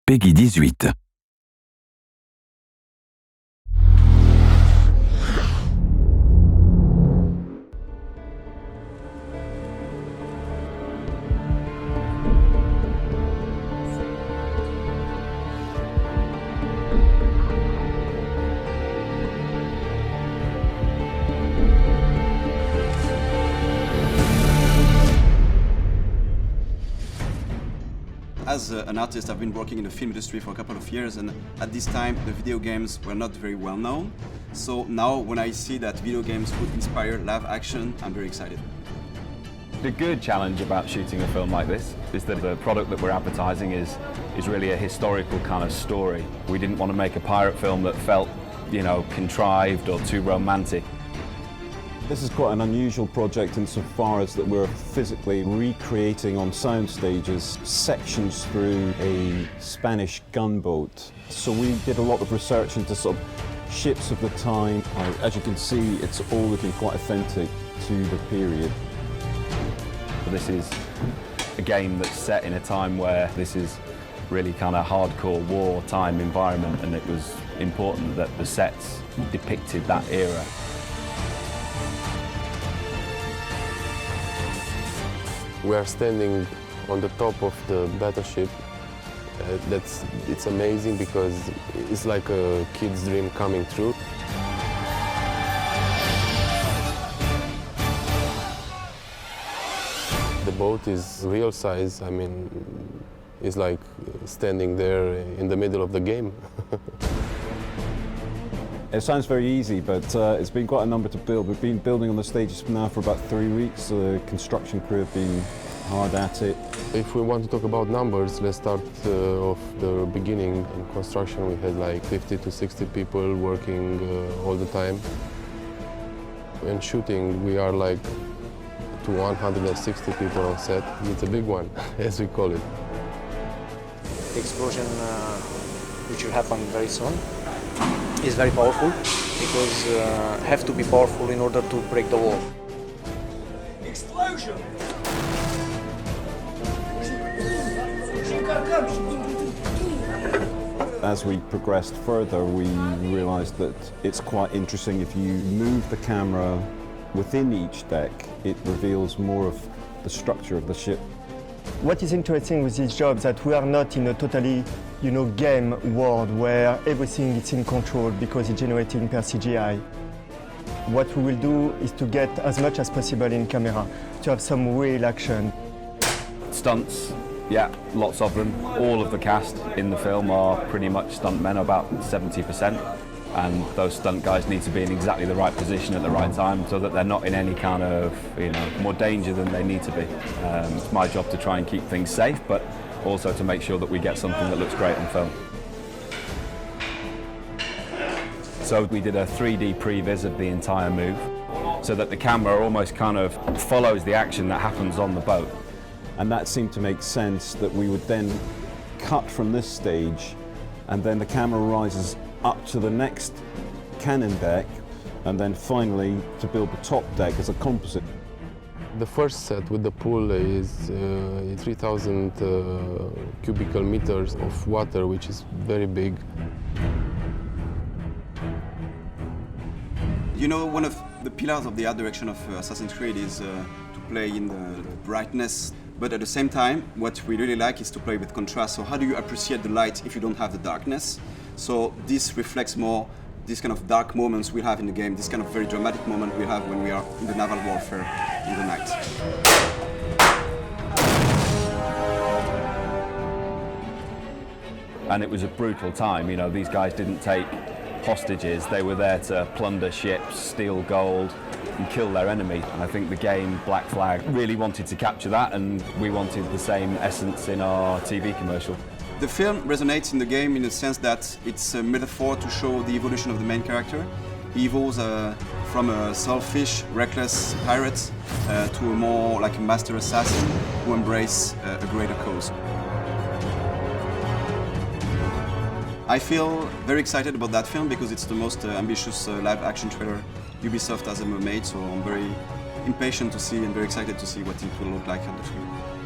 Peggy 18. As an artist, I've been working in the film industry for a couple of years, and at this time the video games were not very well known. So now when I see that video games could inspire live action, I'm very excited. The good challenge about shooting a film like this is that the product that we're advertising is really a historical kind of story. We didn't want to make a pirate film that felt, contrived or too romantic. This is quite an unusual project insofar as that we're physically recreating on sound stages sections through a Spanish gunboat. So we did a lot of research into sort of ships of the time. As you can see, it's all looking quite authentic to the period. This is a game that's set in a time where this is really kind of hardcore wartime environment, and it was important that the sets depicted that era. We are standing on the top of the battleship. It's amazing because it's like a kid's dream coming true. The boat is real size. I mean, it's like standing there in the middle of the game. It sounds very easy, but it's been quite a number to build. We've been building on the stages now for about 3 weeks. The construction crew have been hard at it. If we want to talk about numbers, let's start off the beginning. In construction, we had like 50 to 60 people working all the time. In shooting, we are like to 160 people on set. It's a big one, as we call it. The explosion, which will happen very soon, is very powerful because have to be powerful in order to break the wall. Explosion! As we progressed further, we realized that it's quite interesting if you move the camera within each deck, it reveals more of the structure of the ship. What is interesting with this job is that we are not in a totally, game world where everything is in control because it's generated per CGI. What we will do is to get as much as possible in camera, to have some real action. Stunts, yeah, lots of them. All of the cast in the film are pretty much stuntmen, about 70%. And those stunt guys need to be in exactly the right position at the right time so that they're not in any kind of, more danger than they need to be. It's my job to try and keep things safe, but also to make sure that we get something that looks great on film. So we did a 3D previs of the entire move so that the camera almost kind of follows the action that happens on the boat. And that seemed to make sense that we would then cut from this stage and then the camera rises up to the next cannon deck and then finally to build the top deck as a composite. The first set with the pool is 3,000 cubical meters of water, which is very big. One of the pillars of the art direction of Assassin's Creed is to play in the brightness, but at the same time, what we really like is to play with contrast. So how do you appreciate the light if you don't have the darkness? So this reflects more this kind of dark moments we have in the game, this kind of very dramatic moment we have when we are in the naval warfare in the night. And it was a brutal time, these guys didn't take hostages, they were there to plunder ships, steal gold and kill their enemy. And I think the game Black Flag really wanted to capture that, and we wanted the same essence in our TV commercial. The film resonates in the game in the sense that it's a metaphor to show the evolution of the main character. He evolves from a selfish, reckless pirate to a more like a master assassin who embraces a greater cause. I feel very excited about that film because it's the most ambitious live-action trailer Ubisoft has ever made, so I'm very impatient to see and very excited to see what it will look like on the screen.